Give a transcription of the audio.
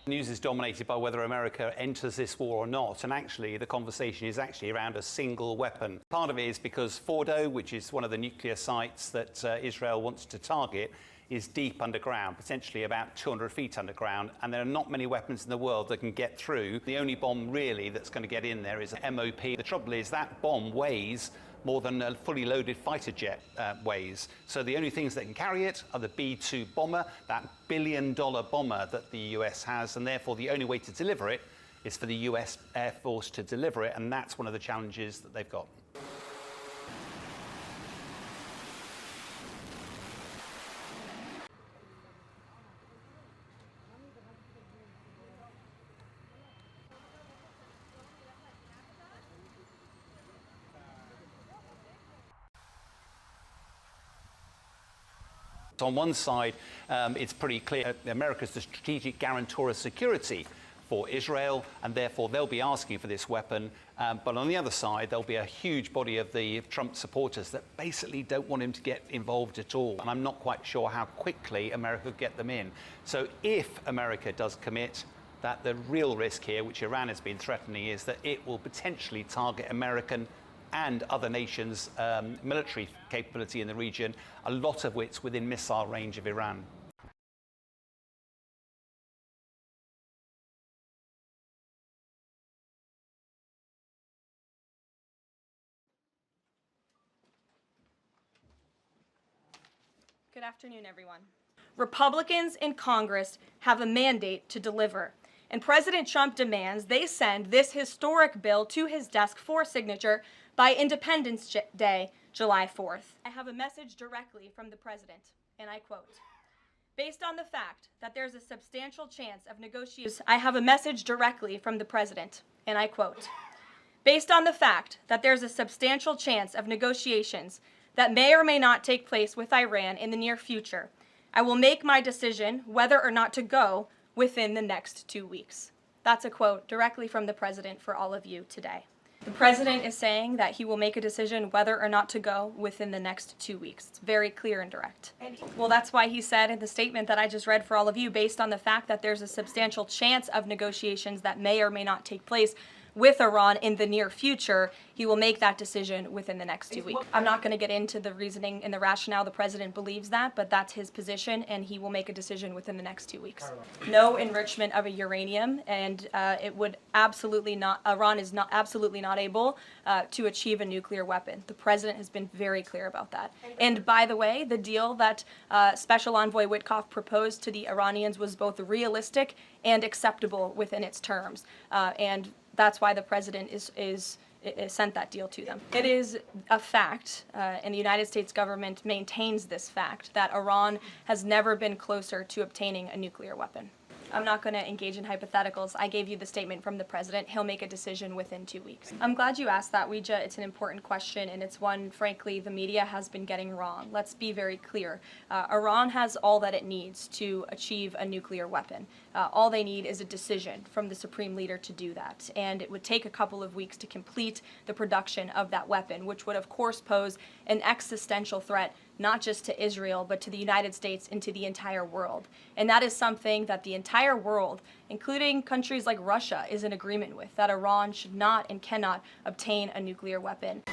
News is dominated by whether America enters this war or not, and actually the conversation is actually around a single weapon. Part of it is because Fordo, which is one of the nuclear sites that Israel wants to target, is deep underground, potentially about 200 feet underground, and there are not many weapons in the world that can get through. The only bomb really that's going to get in there is an MOP. The trouble is that bomb weighs more than a fully loaded fighter jet weighs. So the only things that can carry it are the B-2 bomber, that billion-dollar bomber that the US has, and therefore the only way to deliver it is for the US Air Force to deliver it, and that's one of the challenges that they've got. On one side, it's pretty clear America's the strategic guarantor of security for Israel, and therefore they'll be asking for this weapon. But on the other side, there'll be a huge body of the Trump supporters that basically don't want him to get involved at all. And I'm not quite sure how quickly America will get them in. So if America does commit, that the real risk here, which Iran has been threatening, is that it will potentially target American and other nations' military capability in the region, a lot of which within missile range of Iran. Good afternoon, everyone. Republicans in Congress have a mandate to deliver, and President Trump demands they send this historic bill to his desk for signature by Independence Day, July 4th. I have a message directly from the president, and I quote, based on the fact that there's a substantial chance of negotiations, I have a message directly from the president, and I quote, based on the fact that there's a substantial chance of negotiations that may or may not take place with Iran in the near future, I will make my decision whether or not to go within the next 2 weeks. That's a quote directly from the president for all of you today. The president is saying that he will make a decision whether or not to go within the next 2 weeks. It's very clear and direct. Well, that's why he said in the statement that I just read for all of you, based on the fact that there's a substantial chance of negotiations that may or may not take place with Iran in the near future, he will make that decision within the next 2 weeks. I'm not going to get into the reasoning and the rationale the president believes that, but that's his position, and he will make a decision within the next 2 weeks. No enrichment of a uranium, and it would absolutely not, Iran is not absolutely not able to achieve a nuclear weapon. The president has been very clear about that. And by the way, the deal that Special Envoy Witkoff proposed to the Iranians was both realistic and acceptable within its terms. And that's why the president is sent that deal to them. It is a fact, and the United States government maintains this fact, that Iran has never been closer to obtaining a nuclear weapon. I'm not going to engage in hypotheticals. I gave you the statement from the president. He'll make a decision within 2 weeks. I'm glad you asked that, Ouija. It's an important question, and it's one, frankly, the media has been getting wrong. Let's be very clear. Iran has all that it needs to achieve a nuclear weapon. All they need is a decision from the supreme leader to do that, and it would take a couple of weeks to complete the production of that weapon, which would, of course, pose an existential threat not just to Israel, but to the United States and to the entire world. And that is something that the entire world, including countries like Russia, is in agreement with, that Iran should not and cannot obtain a nuclear weapon.